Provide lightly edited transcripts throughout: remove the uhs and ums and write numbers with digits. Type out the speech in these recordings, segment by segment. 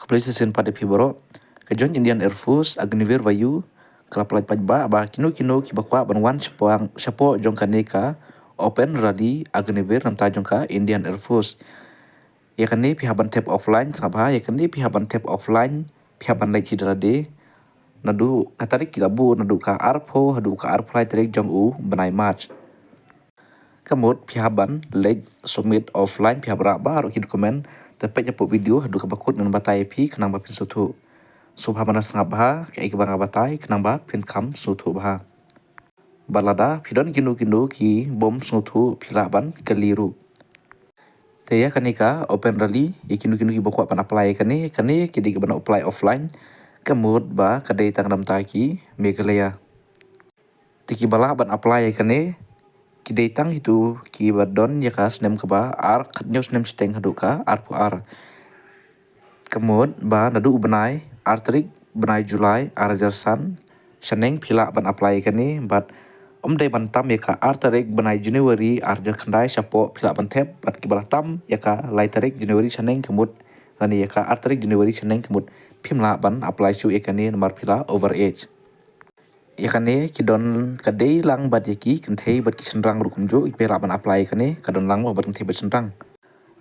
PlayStation pada Fibro, ke Joint Indian Air Force, Agniveer Vayu, Kelapalai Pajba, ba kinu kibakwa banwan shapo jongkane ka Open Rally Agniveer namta jongka Indian Air Force. Yakani pihaban tap offline sabha, yakani pihaban tap offline, pihaban lai chidrade, nadu katarik kilabu nadu ka arpo, hadu ka arplai tarik jong u benai march. Kamut pihaban leg submit offline pihabra baru ki dokumen tapi nyapu video hadu ka bakut ngan batai pi kenang ba pin sutu. Subha mana sangap baha ke ik banga batai kenang ba pin kam sutu baha. Balada pidon kinu ki bom sutu pilaban keliru. Teya kanika open rally ikinu ki bakwa pan apply kani kidi ka ban apply offline kamut ba kadai tang dam taki Meghalaya. Tiki bala ban apply kani kidai tang itu ki badon ya kas nem kaba ar katnyos nem steng haduka ar pu ar. Kamut ba nadu benai ar tarik benai Julai ar jarsan shaneng pila ban apply kani bat dai ban tam ya ka ar tarik benai Januari ar jar khandai sapo pila ban tep bat ki bala tam ya ka lai tarik Januari shaneng kamut lani ya ka ar tarik Januari shaneng kamut pimla ban apply su ekani nomor pila over age. Yakane kidon kadai lang bat yaki kenthei bat kisenrang rukumjo ipela ban apply kane kadon lang bat kenthei bat senrang.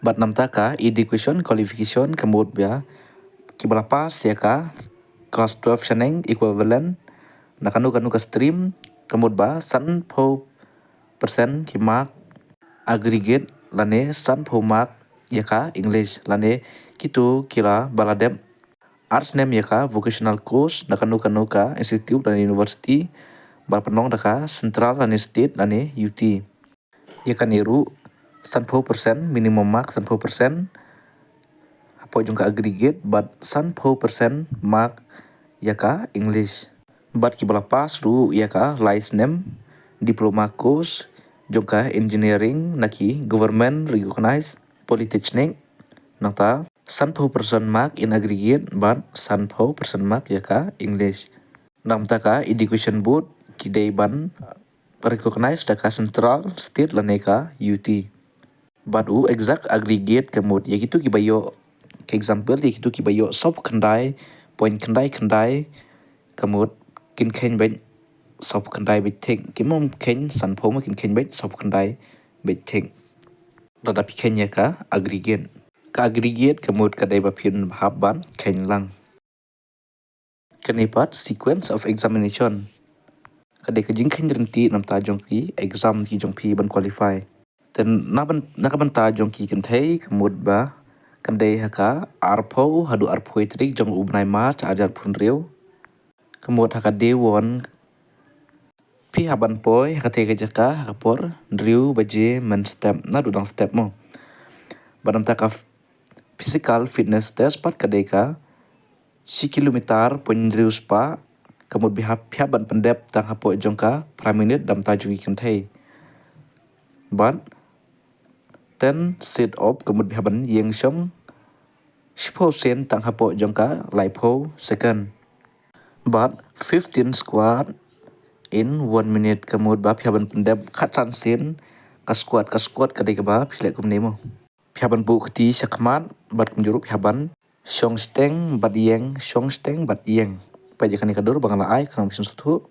Bat namta ka education qualification kamut bia kibala pas ya ka class 12 shaneng equivalent nakanu ka stream kamut ba san pho persen ki mark aggregate lane san pho mark ya ka English lane kitu kila baladep arts nem ya ka vocational course nakanu ka institute dan university balpenong daka central dan state dan UT. Ya kan iru 10% minimum mark 10% apo jungka aggregate but 10% mark ya ka English. But ki bala pas ru ya ka license nem diploma course jungka engineering naki government recognized polytechnic nata 10% mark in aggregate but 10% mark ya ka English. Namta ka education board kidai ban recognize daka central state laneka UT. But exact aggregate kamut ya gitu ki bayo ke example ya gitu ki bayo sob khandai point khandai kamut kin khen ben sob khandai bet thing kimom khen san pho ma kin khen bet sob khandai bet thing. Rada pi khen ya ka aggregate. Ka aggregate kamut kadai ba phin bhab ban khen lang. Kanipat sequence of examination. Kadai ka jing khen renti namta jongki exam ki jongpi ban qualify. Dan nakaban ta jongki kenthei kamut ba kandai haka arpo hadu arpo itrik jong ubnai ma ajar pun riu. Kamut haka day one pi haban poi haka tega jaka haka por riu baje men step na dudang step mo. Badam taka physical fitness test pat kadai ka si kilometer pun riu spa kamut biha ban pendep tang hapo jongka praminit dam tajungi kenthei. But 10 sit up kamut biha ban yeng shom 10% tang hapo jongka laipo second. But 15 squat in 1 minute kamut ba biha ban pendep khatsan sin ka squat kadai ka ba philek kum nemo. Biha ban bu kti sakmat bat kumjuru biha ban shong steng bat yeng shong steng bat yeng. Pajakani kadur bangala ai kanang bisun sutu.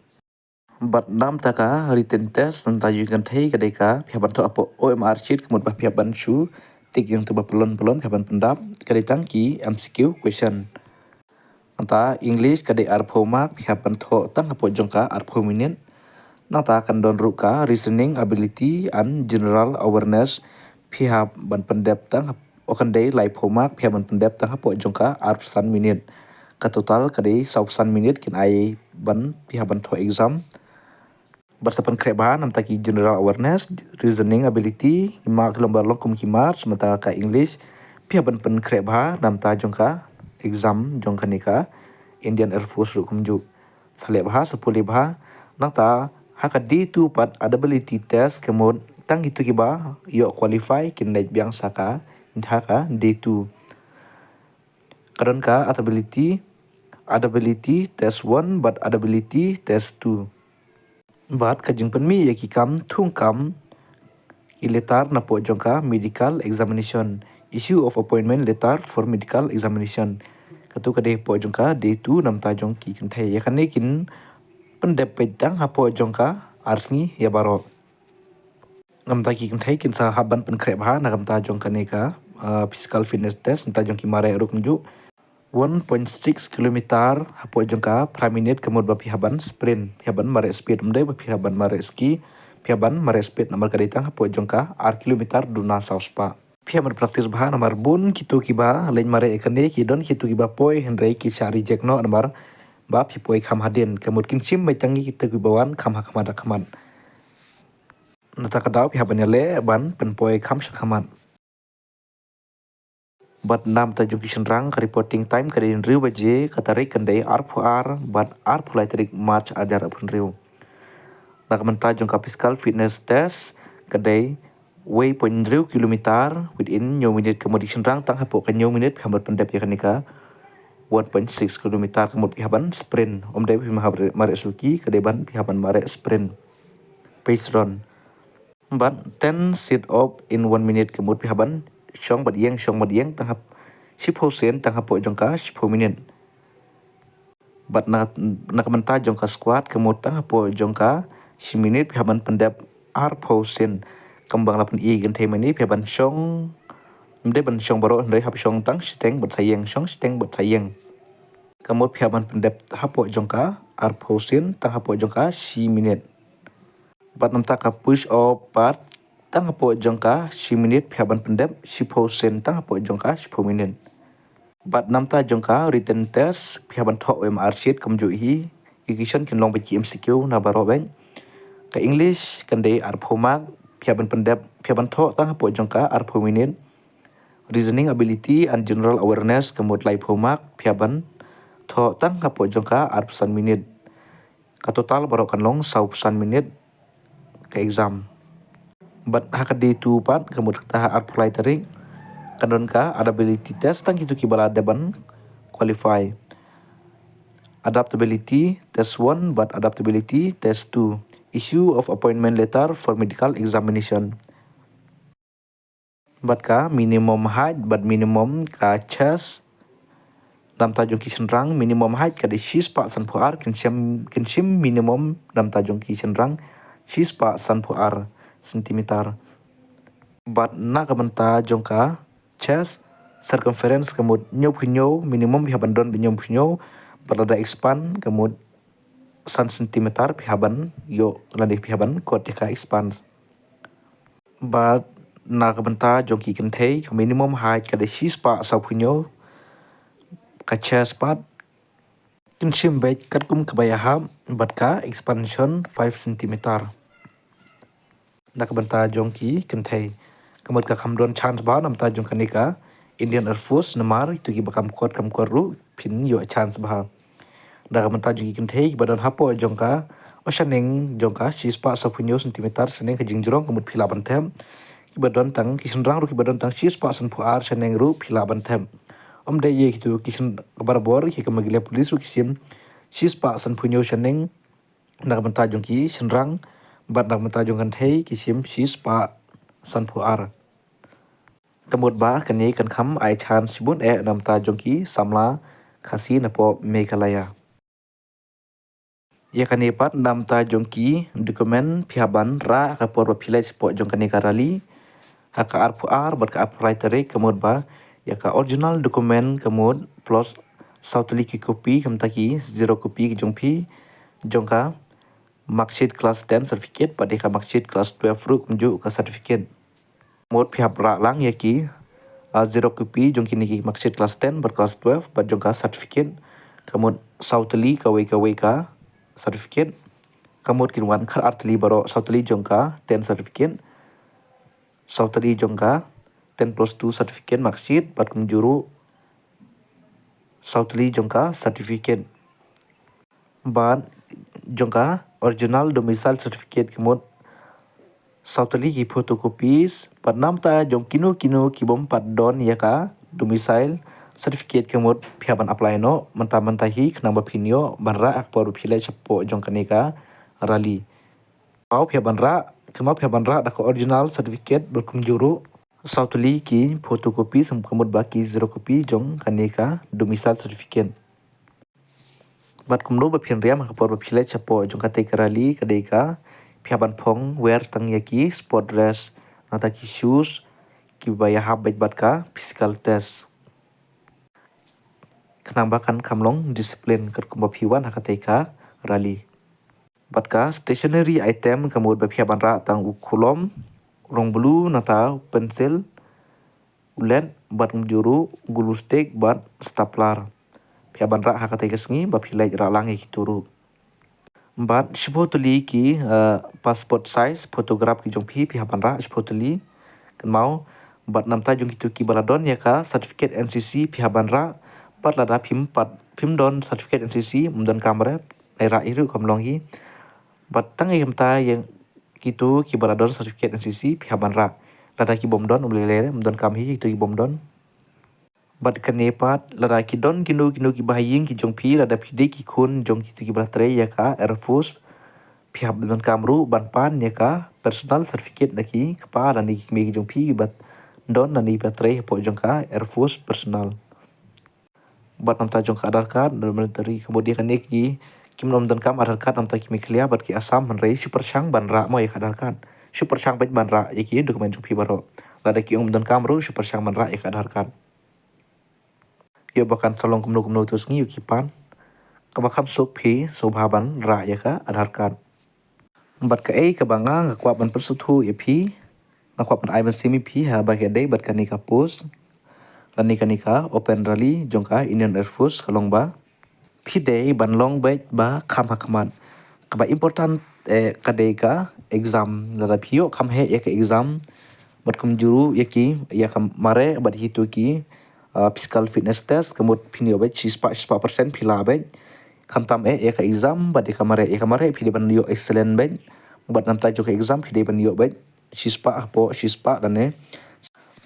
Bat nam taka written test nanta yukan thei kadai ka pihaban to apo OMR sheet kamut bah pihaban shu tik yang tu bah pelon pihaban pendap kadai tang ki MCQ question. Nanta English kadai arpo mark pihaban to tang apo jongka arpo minute. Nanta akan don ruka reasoning ability and general awareness pihaban pendap tang akan day laipo mark pihaban pendap tang apo jongka arsan minute. Ka total kadai 100 minit kin ai ban pihaban to exam. Bersapan kreba nam taki general awareness reasoning ability mark lembar lokum ki march mata ka English pihaban pen kreba nam ta jongka exam jongka nika Indian Air Force rukum ju sale bah sepuli bah nata haka D2 pat ability test kemud tang itu ki ba yo qualify kin naik biang saka haka D2. Kadon ka adability test 1 but adability test 2. Bat kajing penmi yaki kam thung kam letter na po jongka medical examination issue of appointment letter for medical examination. katu kadeh po jongka day 2 nam ta jong ki kan thei ya kan ne kin pendep petang hapo jongka arsni ya baro nam ta ki kan thei kin sa haban pen krep ha na kam ta jong kan ka physical fitness test ta jong ki mare ruk nju 1.6 kilometer hapo jongka per minute kemud bapi haban sprint haban mare speed mde bapi haban mare ski haban mare speed namar kaditang hapo jongka ar kilometer duna sauspa haban praktis bah namar bun kitu kiba lain mare ekane ki don kitu kiba poi henrei ki sari jekno namar ba phi poi kham hadin kemud kin sim mai tangi kitu kibawan kham ha khamada khaman nata kadau haban le ban pen poi kham sakhaman But nam ta jung kishan rang ka reporting time ka din riu baje ka tarik kandai R4R but R4 tarik March ajar apun riu. Nak menta jung ka physical fitness test kadai way point riu kilometer within nyo minute kemudian rang tang hapo ka nyo minute hambat pendap ya kanika 1.6 kilometer kemudian haban sprint om dai mahabre mare suki kadai ban haban mare sprint pace run. But 10 sit up in 1 minute kemudian haban shong bad yang tahap 10% tahap po jongka 10 minit bat nak menta jongka squat kemud tahap po jongka 10 minit haban pendap R% kembang lapan i gen thai mani haban shong mde ban shong baro ndai hap shong tang steng bat sayeng shong steng bat sayeng kemud haban pendap tahap po jongka R% tahap po jongka 10 minit bat nam ta ka push up bat tang hapo jongka 10 minit haban pendap 10% tang hapo jongka 10 minit bat nam ta jongka written test haban tho OMR sheet kamju hi igison kin long baki MCQ na baro ben ka English kan dei ar phomak haban pendap haban tho tang hapo jongka ar 10 minit reasoning ability and general awareness kamut lai phomak haban tho tang hapo jongka ar 1 minit ka total baro kan long 1 minit ka exam but hakadi tu pat kemud ta apply tarik kanon ka adaptability test tang kitu kibala deban qualify adaptability test 1 but adaptability test 2 issue of appointment letter for medical examination but ka minimum height but minimum ka chest dam tajung kishan rang minimum height ka di 6 pa san pu ar kinshim minimum dam tajung kishan rang 6 pa san pu ar sentimeter but na kamanta jongka chest circumference kemud nyo minimum haban don nyo balada expand kemud san sentimeter haban yo landi haban kot ka expand but na kamanta jongki kenthei minimum height ka de 6 pa sa punyo ka chest pat kinshim bet kat kum kabayaham but ka expansion 5 centimeter nakabanta jongki kenthei kamut ka khamdon chance ba namta jong kanika Indian Air Force namar itu ki bakam kot kam koru pin yo chance ba nakabanta jongki kenthei badan hapo jongka osaneng jongka sispa 10 cm seneng ka jingjrong kamut phila bantem ki badan tang kisenrang ru ki badan tang sispa san pu ar seneng ru phila bantem om de ye kitu kisen barbor ki kamagile police ru kisim sispa san punyo seneng nakabanta jongki senrang bat nak mata jong kan thei kisim sis pa san pu ar kamut ba kani kan kham ai chan sibun nam ta jong ki samla khasi na po Meghalaya ya kani pat nam ta jong ki dokumen phiaban ra ka por village po jong kani karali haka ar pu ar bat ka apply tare kamut ba ya ka original dokumen kamut plus sautli ki copy kamta ki zero copy ki jong phi jong ka marksheet class 10 certificate pada ka marksheet class 12 ru kunju ka certificate mod phap ra lang ya ki zero copy jong kini ki marksheet class 10 ber class 12 ber jong ka certificate kamod sautli ka we ka certificate kamod kinwan khar artli baro sautli jong ka 10 certificate sautli jong ka 10 plus 2 certificate marksheet ber kunjuru sautli jong ka certificate ban jong ka original domicile certificate kemud sautali ki photocopies pat nam ta jong kinu ki bom pat don ya ka domicile certificate kemud phiaban apply no manta hi knang ba phinyo banra akpor phile chapo jong kanika rally pau phiaban ra da ko original certificate berkum juru Sautuli ki fotokopi kemudian baki zero copy jong kaneka domicile certificate. Bat kumno ba phian ria makapor ba phile chapo jong kate karali kadeka phiaban phong wear tang yaki sport dress nata ki shoes ki baya hab bat ka physical test. Kenang bakan kamlong disiplin kat kumba phiwan hakateka rali. Batka stationery item kemudian ba phiaban ra tang ukulom rong blue nata pensil ulen bat juru gulu stick bat stapler. Phiaban ra hakateka sngi ba philai ra langi kituru. Bat shipotuli ki passport size photograph ki jong phiaban ra shipotuli mau bat namta jong kitu ki baladon ya ka certificate NCC phiaban ra pat lada phim don certificate NCC mudon kamera era iru kamlong hi bat tangi kamta yang kitu ki baladon certificate NCC phiaban ra lada ki bomdon ulele mudon kam hi kitu ki bomdon bat kanepat lada ki don kinu ki bahaying ki jong phi lada phide ki khun jong kitu ki balatre ya ka Air Force phiab don kamru ban pan ya ka personal certificate daki kapa dan ki me ki jong phi bat don nani batre po jong ka Air Force personal. Bat namta jong ka Aadhaar card military kemudian kan ki kim nom dan kam Aadhaar card namta ki miklia bat ki asam man rei super chang ban ra mo ya Aadhaar card super chang bat ban ra ki dokumen jong phi baro lada ki dan kam ru super chang ban ra ya Aadhaar card. Yo bakan tolong kumno tus ngi ki pan kamakam sok phi sobhaban ra ya ka Aadhaar card. Bat ka ka banga ngakwa ban persuthu ya phi ngakwa ban ai ban semi phi ha ba ke dei bat kani ka post lani kanika open rally jongka Indian Air Force kalong ba pide ban long ba kham hakman kaba important kadeka exam lada phio kham he ek exam bat kum juru yaki ya kam mare bat hitu ki physical fitness test kemut pinio ba 6% phila ba kham tam ek exam bat kamare pide ban yo excellent ba bat namta jok exam pide ban yo ba shispa dan ne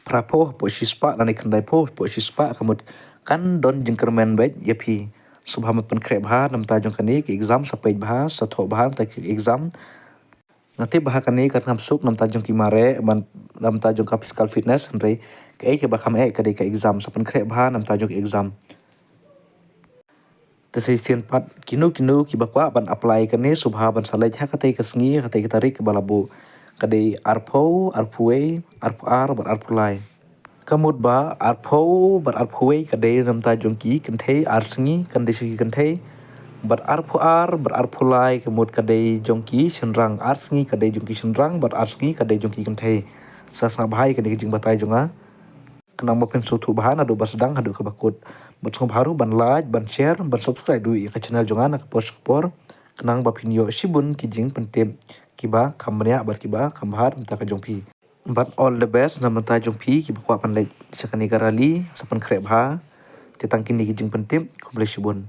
prapo po shispa dan ikandai po shispa kamut kan don jengkermen baik yapi subhamat pen krep ha namta jong kani ke exam sapai bha satho bha ta ke exam nanti bha kani kan suk namta jong ki mare namta jong ka physical fitness andre ke bakam ke exam sapen krep bha namta jong exam tesisian pat kinu ki bakwa ban apply kani subha ban salai ha katai kasngi katai tarik balabu kadai arpo arpuwe arpar bar arpulai kamut ba arpo bar arpuwe kadai namta jongki kenthe arsingi kandisi kenthe bar arpuar bar arpulai kamut kadai jongki senrang arsingi kadai jongki senrang bar arsingi kadai jongki kenthe sasna bahai kadai jing batai jonga kenang mapen sutu bahan adu basdang adu kabakut batsong baru ban like ban share ban subscribe du ka channel jonga nak post por kenang bapinyo shibun kijing pentem kiba kamnya bar kiba kambhar mta ka jongpi but all the best na mta jongpi kiba kwa pan lai sakani garali sapan krep ha tetang kini kijing pentem kuble shibun.